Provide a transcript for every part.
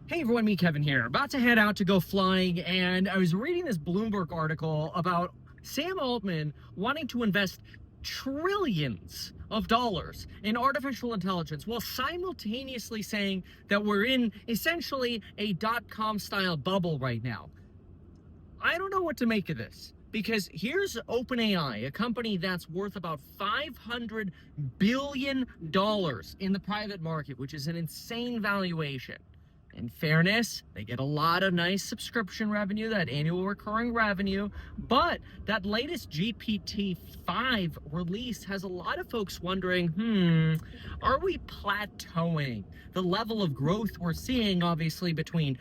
Hey everyone, me Kevin here. About to head out to go flying, and I was reading this Bloomberg article about Sam Altman wanting to invest trillions of dollars in artificial intelligence while simultaneously saying that we're in essentially a dot-com style bubble right now. I don't know what to make of this. Because here's OpenAI, a company that's worth about $500 billion in the private market, which is an insane valuation. In fairness, they get a lot of nice subscription revenue, that annual recurring revenue, but that latest GPT-5 release has a lot of folks wondering, are we plateauing? The level of growth we're seeing, obviously, between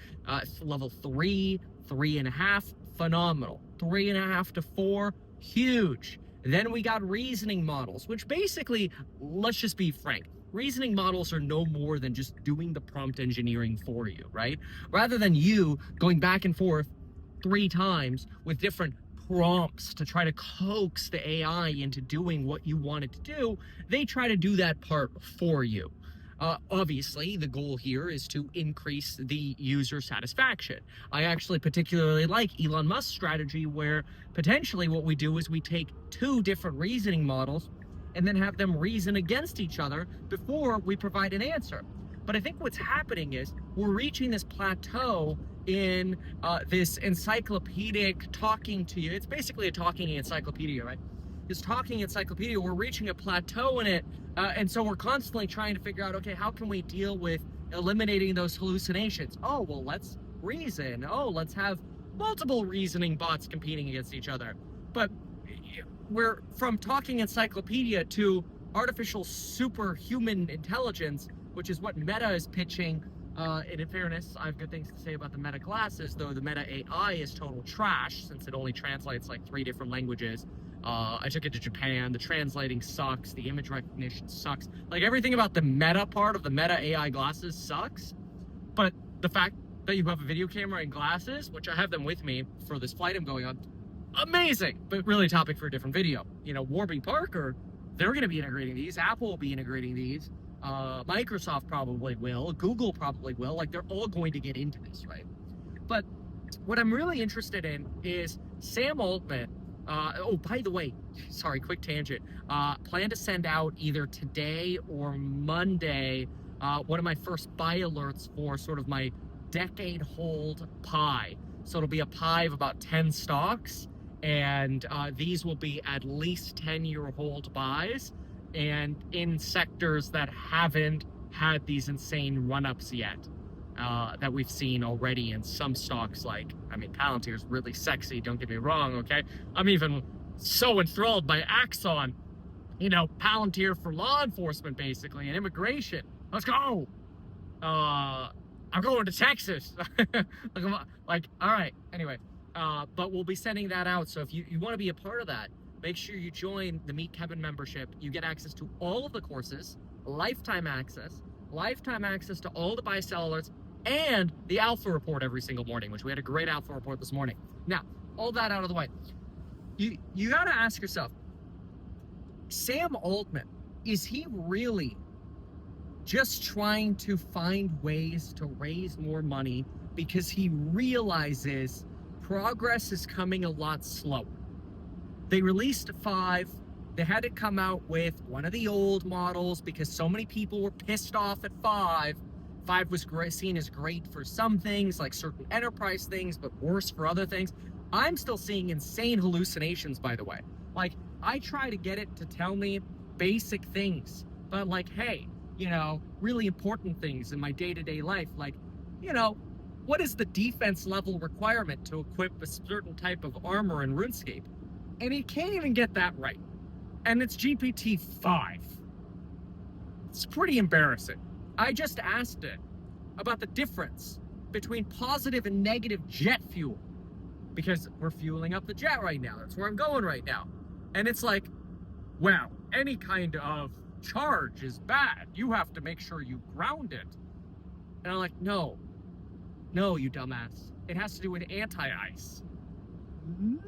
level 3, 3.5, phenomenal. 3.5 to 4, huge. Then we got reasoning models, which basically, let's just be frank, reasoning models are no more than just doing the prompt engineering for you, right? Rather than you going back and forth 3 times with different prompts to try to coax the AI into doing what you want it to do, they try to do that part for you. Obviously, the goal here is to increase the user satisfaction. I actually particularly like Elon Musk's strategy where potentially what we do is we take 2 different reasoning models and then have them reason against each other before we provide an answer. But I think what's happening is we're reaching this plateau in this encyclopedic talking to you. It's basically a talking encyclopedia, right? This talking encyclopedia, we're reaching a plateau in it. And so we're constantly trying to figure out, okay, how can we deal with eliminating those hallucinations? Oh, well, let's reason. Oh, let's have multiple reasoning bots competing against each other. But we're from talking encyclopedia to artificial superhuman intelligence, which is what Meta is pitching. And in fairness, I have good things to say about the Meta glasses, though the Meta AI is total trash since it only translates like 3 different languages. I took it to Japan. The translating sucks. The image recognition sucks. Like everything about the Meta part of the Meta AI glasses sucks. But the fact that you have a video camera and glasses, which I have them with me for this flight I'm going on, amazing, but really a topic for a different video. You know, Warby Parker, they're going to be integrating these. Apple will be integrating these. Microsoft probably will. Google probably will. Like, they're all going to get into this, right? But what I'm really interested in is Sam Altman. Oh, by the way, sorry, quick tangent. Plan to send out either today or Monday one of my first buy alerts for sort of my decade hold pie. So it'll be a pie of about 10 stocks. And these will be at least 10-year hold buys and in sectors that haven't had these insane run-ups yet that we've seen already in some stocks. Like, I mean, Palantir is really sexy, don't get me wrong, okay? I'm even so enthralled by Axon, you know, Palantir for law enforcement, basically, and immigration. Let's go! I'm going to Texas. Like, all right, anyway. But we'll be sending that out. So if you want to be a part of that, make sure you join the Meet Kevin membership. You get access to all of the courses, lifetime access to all the buy-sell alerts, and the alpha report every single morning, which we had a great alpha report this morning. Now, all that out of the way, you got to ask yourself, Sam Altman, is he really just trying to find ways to raise more money because he realizes progress is coming a lot slower? They released 5. They had to come out with one of the old models because so many people were pissed off at 5. 5 was seen as great for some things, like certain enterprise things, but worse for other things. I'm still seeing insane hallucinations, by the way. Like, I try to get it to tell me basic things, but like, hey, you know, really important things in my day-to-day life, like, you know, what is the defense level requirement to equip a certain type of armor in RuneScape? And he can't even get that right. And it's GPT-5. It's pretty embarrassing. I just asked it about the difference between positive and negative jet fuel, because we're fueling up the jet right now. That's where I'm going right now. And it's like, well, any kind of charge is bad. You have to make sure you ground it. And I'm like, no, you dumbass. It has to do with anti-ice.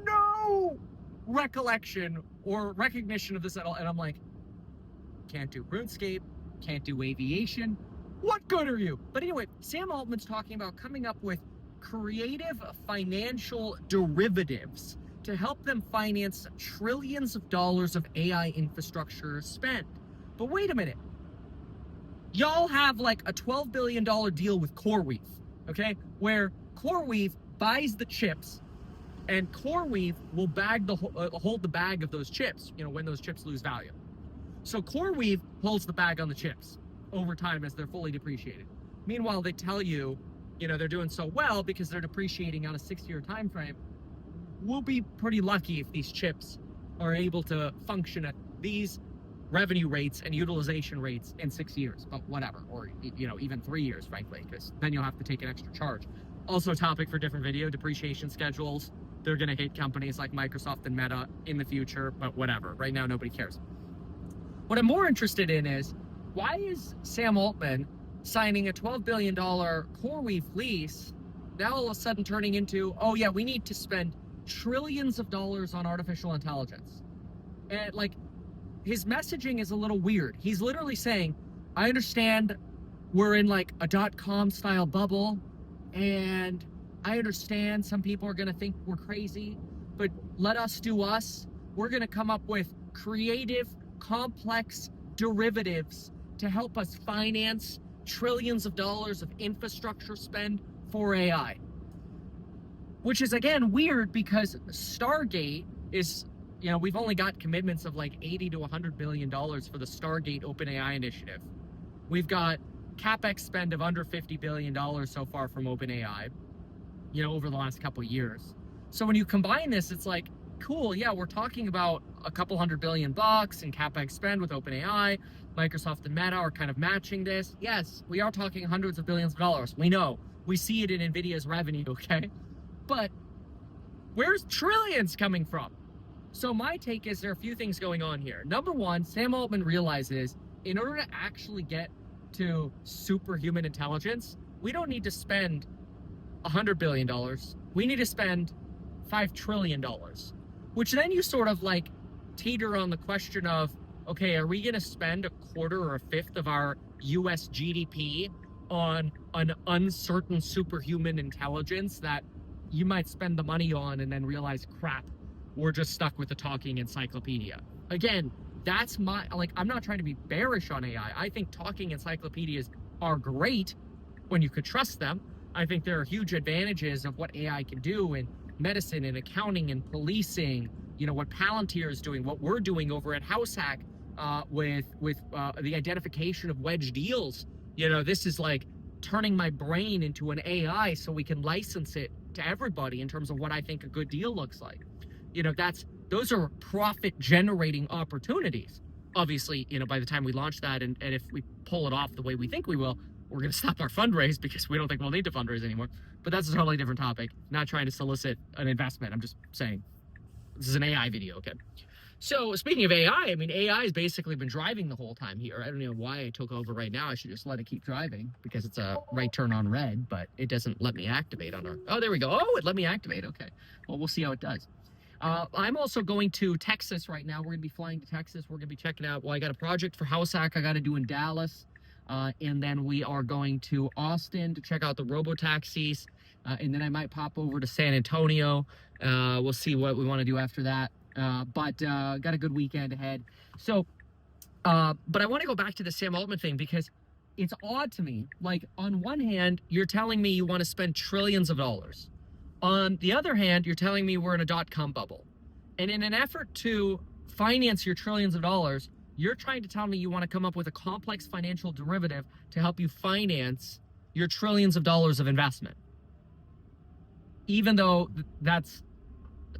No recollection or recognition of this at all. And I'm like, can't do RuneScape, can't do aviation. What good are you? But anyway, Sam Altman's talking about coming up with creative financial derivatives to help them finance trillions of dollars of AI infrastructure spend. But wait a minute. Y'all have like a $12 billion deal with CoreWeave, okay? Where CoreWeave buys the chips and CoreWeave will hold the bag of those chips, when those chips lose value. So CoreWeave holds the bag on the chips over time as they're fully depreciated. Meanwhile, they tell you, they're doing so well because they're depreciating on a 6-year time frame. We'll be pretty lucky if these chips are able to function at these revenue rates and utilization rates in 6 years, but whatever, or even 3 years, frankly, because then you'll have to take an extra charge. Also, a topic for different video, depreciation schedules. They're going to hit companies like Microsoft and Meta in the future, but whatever. Right now, nobody cares. What I'm more interested in is, why is Sam Altman signing a $12 billion CoreWeave lease now all of a sudden turning into, oh yeah, we need to spend trillions of dollars on artificial intelligence? And his messaging is a little weird. He's literally saying, I understand we're in like a .com style bubble, and I understand some people are gonna think we're crazy, but let us do us. We're gonna come up with creative, complex derivatives to help us finance trillions of dollars of infrastructure spend for AI. Which is, again, weird because Stargate is, we've only got commitments of like $80 to $100 billion for the Stargate OpenAI initiative. We've got CapEx spend of under $50 billion so far from OpenAI, over the last couple of years. So when you combine this, it's like, cool, yeah, we're talking about a couple $100 billion in CapEx spend with OpenAI. Microsoft and Meta are kind of matching this. Yes, we are talking hundreds of billions of dollars. We know. We see it in NVIDIA's revenue, okay? But where's trillions coming from? So my take is there are a few things going on here. Number one, Sam Altman realizes in order to actually get to superhuman intelligence, we don't need to spend $100 billion. We need to spend $5 trillion, which then you sort of like teeter on the question of, okay, are we going to spend a quarter or a fifth of our US GDP on an uncertain superhuman intelligence that you might spend the money on and then realize, crap, we're just stuck with the talking encyclopedia? Again, that's I'm not trying to be bearish on AI. I think talking encyclopedias are great when you could trust them. I think there are huge advantages of what AI can do in medicine and accounting and policing, what Palantir is doing, what we're doing over at HouseHack with the identification of wedge deals. This is like turning my brain into an AI so we can license it to everybody in terms of what I think a good deal looks like. Those are profit generating opportunities. Obviously, by the time we launch that, and if we pull it off the way we think we will, we're going to stop our fundraise because we don't think we'll need to fundraise anymore. But that's a totally different topic. Not trying to solicit an investment. I'm just saying this is an AI video, okay? So speaking of AI, AI has basically been driving the whole time here. I don't know why I took over right now. I should just let it keep driving because it's a right turn on red, but it doesn't let me activate on our... Oh, there we go. Oh, it let me activate. Okay. Well, we'll see how it does. I'm also going to Texas right now. We're going to be flying to Texas. We're going to be checking out... Well, I got a project for HouseHack I got to do in Dallas. And then we are going to Austin to check out the robo-taxis. And then I might pop over to San Antonio. We'll see what we want to do after that. But got a good weekend ahead. So, but I want to go back to the Sam Altman thing because it's odd to me. Like, on one hand, you're telling me you want to spend trillions of dollars. On the other hand, you're telling me we're in a .com bubble. And in an effort to finance your trillions of dollars, you're trying to tell me you want to come up with a complex financial derivative to help you finance your trillions of dollars of investment. Even though that's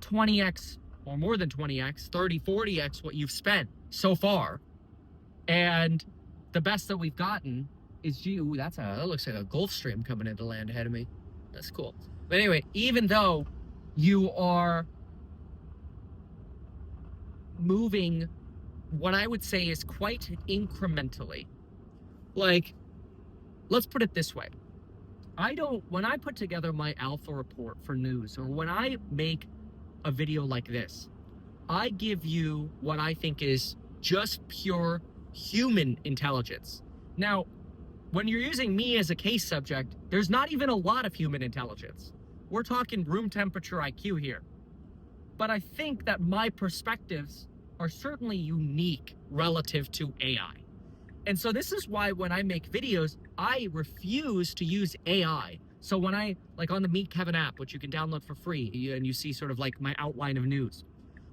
20x or more than 20x, 30, 40x what you've spent so far. And the best that we've gotten is, ooh, that looks like a Gulfstream coming into land ahead of me. That's cool. But anyway, even though you are moving what I would say is quite incrementally, like, let's put it this way. When I put together my alpha report for news, or when I make a video like this, I give you what I think is just pure human intelligence. Now, when you're using me as a case subject, there's not even a lot of human intelligence. We're talking room temperature IQ here. But I think that my perspectives are certainly unique relative to AI. And so this is why when I make videos, I refuse to use AI. So when I, like on the Meet Kevin app, which you can download for free, and you see sort of like my outline of news.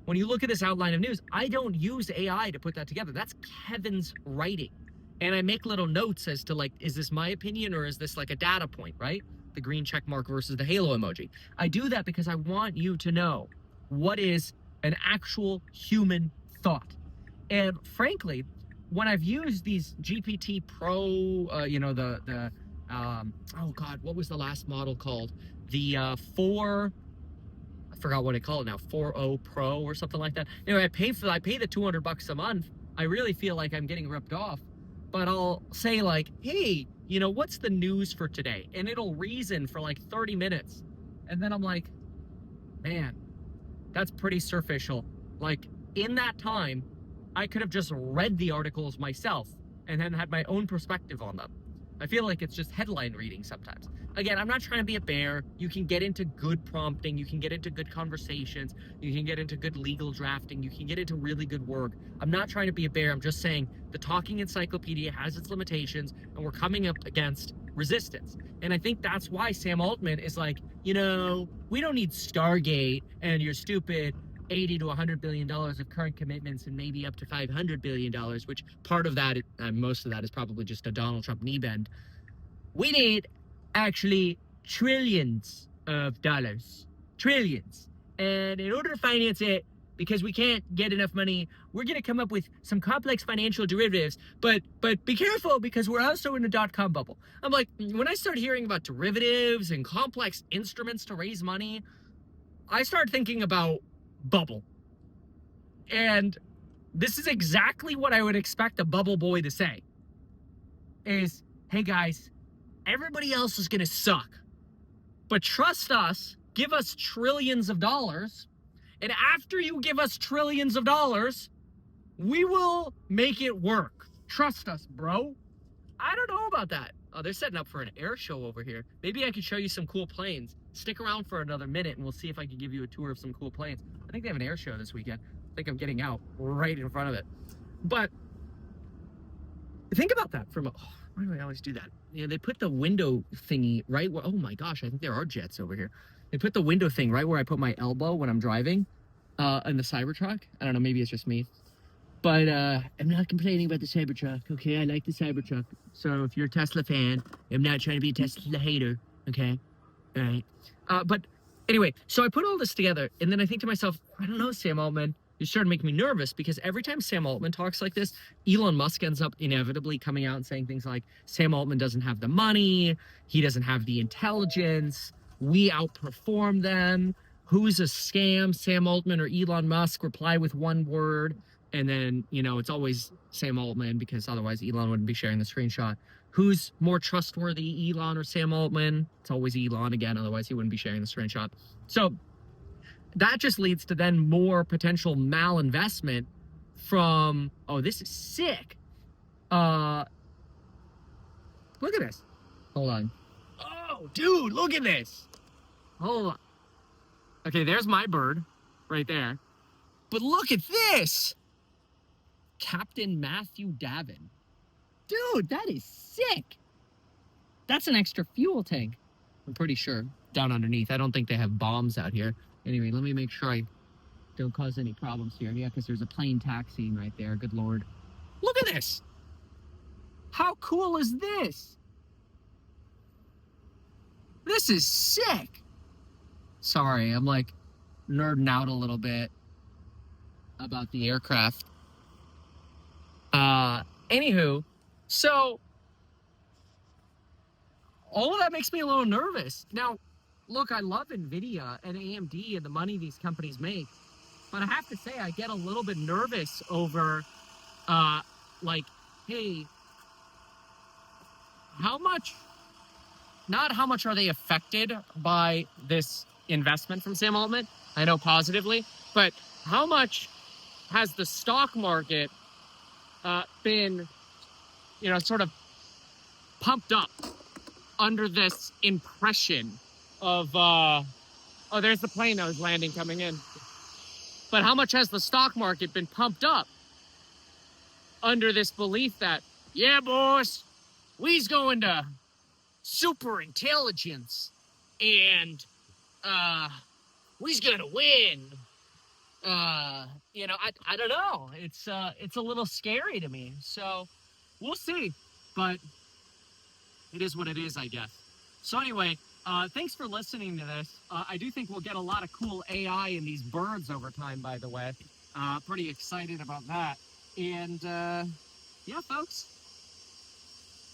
When you look at this outline of news, I don't use AI to put that together. That's Kevin's writing. And I make little notes as to like, is this my opinion or is this like a data point, right? The green check mark versus the halo emoji. I do that because I want you to know what is an actual human thought. And frankly, when I've used these GPT Pro, oh God, what was the last model called? The I forgot what I call it now, 4.0 Pro or something like that. Anyway, I pay the $200 a month. I really feel like I'm getting ripped off, but I'll say like, hey, what's the news for today? And it'll reason for like 30 minutes. And then I'm like, man, that's pretty superficial. Like in that time, I could have just read the articles myself and then had my own perspective on them. I feel like it's just headline reading sometimes. Again, I'm not trying to be a bear. You can get into good prompting. You can get into good conversations. You can get into good legal drafting. You can get into really good work. I'm not trying to be a bear. I'm just saying the talking encyclopedia has its limitations and we're coming up against resistance. And I think that's why Sam Altman is like, we don't need Stargate and your stupid $80 to $100 billion of current commitments and maybe up to $500 billion, which part of that, most of that is probably just a Donald Trump knee bend. We need actually trillions of dollars. Trillions. And in order to finance it, because we can't get enough money, we're going to come up with some complex financial derivatives, but be careful because we're also in a dot-com bubble. I'm like, when I start hearing about derivatives and complex instruments to raise money, I start thinking about bubble. And this is exactly what I would expect a bubble boy to say. Is, hey guys, everybody else is going to suck. But trust us, give us trillions of dollars, and after you give us trillions of dollars, we will make it work. Trust us, bro. I don't know about that. Oh, they're setting up for an air show over here. Maybe I could show you some cool planes. Stick around for another minute and we'll see if I can give you a tour of some cool planes. I think they have an air show this weekend. I think I'm getting out right in front of it. But think about that why do I always do that? They put the window thingy right where, oh my gosh, I think there are jets over here. They put the window thing right where I put my elbow when I'm driving in the Cybertruck. I don't know, maybe it's just me. But I'm not complaining about the Cybertruck, okay? I like the Cybertruck. So if you're a Tesla fan, I'm not trying to be a Tesla hater, okay? All right. But anyway, so I put all this together, and then I think to myself, I don't know, Sam Altman, you started to make me nervous because every time Sam Altman talks like this, Elon Musk ends up inevitably coming out and saying things like, Sam Altman doesn't have the money, he doesn't have the intelligence, we outperform them, who's a scam, Sam Altman or Elon Musk, reply with one word, and then, it's always Sam Altman because otherwise Elon wouldn't be sharing the screenshot. Who's more trustworthy, Elon or Sam Altman? It's always Elon again, otherwise he wouldn't be sharing the screenshot. So that just leads to then more potential malinvestment from, oh, this is sick. Look at this. Hold on. Oh, dude, look at this. Hold on. Okay, there's my bird right there. But look at this. Captain Matthew Davin. Dude, that is sick. That's an extra fuel tank. I'm pretty sure. Down underneath. I don't think they have bombs out here. Anyway, let me make sure I don't cause any problems here. Yeah, because there's a plane taxiing right there. Good Lord. Look at this. How cool is this? This is sick. Sorry, I'm like nerding out a little bit about the aircraft. Anywho, so all of that makes me a little nervous. Now, look, I love NVIDIA and AMD and the money these companies make, but I have to say I get a little bit nervous over, hey, not how much are they affected by this investment from Sam Altman? I know positively, but how much has the stock market been, sort of pumped up under this impression of, oh, there's the plane that was landing coming in. But how much has the stock market been pumped up under this belief that, yeah, boss, we's going to super intelligence and, we's gonna win. I don't know. It's a little scary to me. So we'll see. But it is what it is, I guess. So anyway, thanks for listening to this. I do think we'll get a lot of cool AI in these birds over time, by the way. Pretty excited about that. And yeah, folks,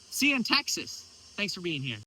see you in Texas. Thanks for being here.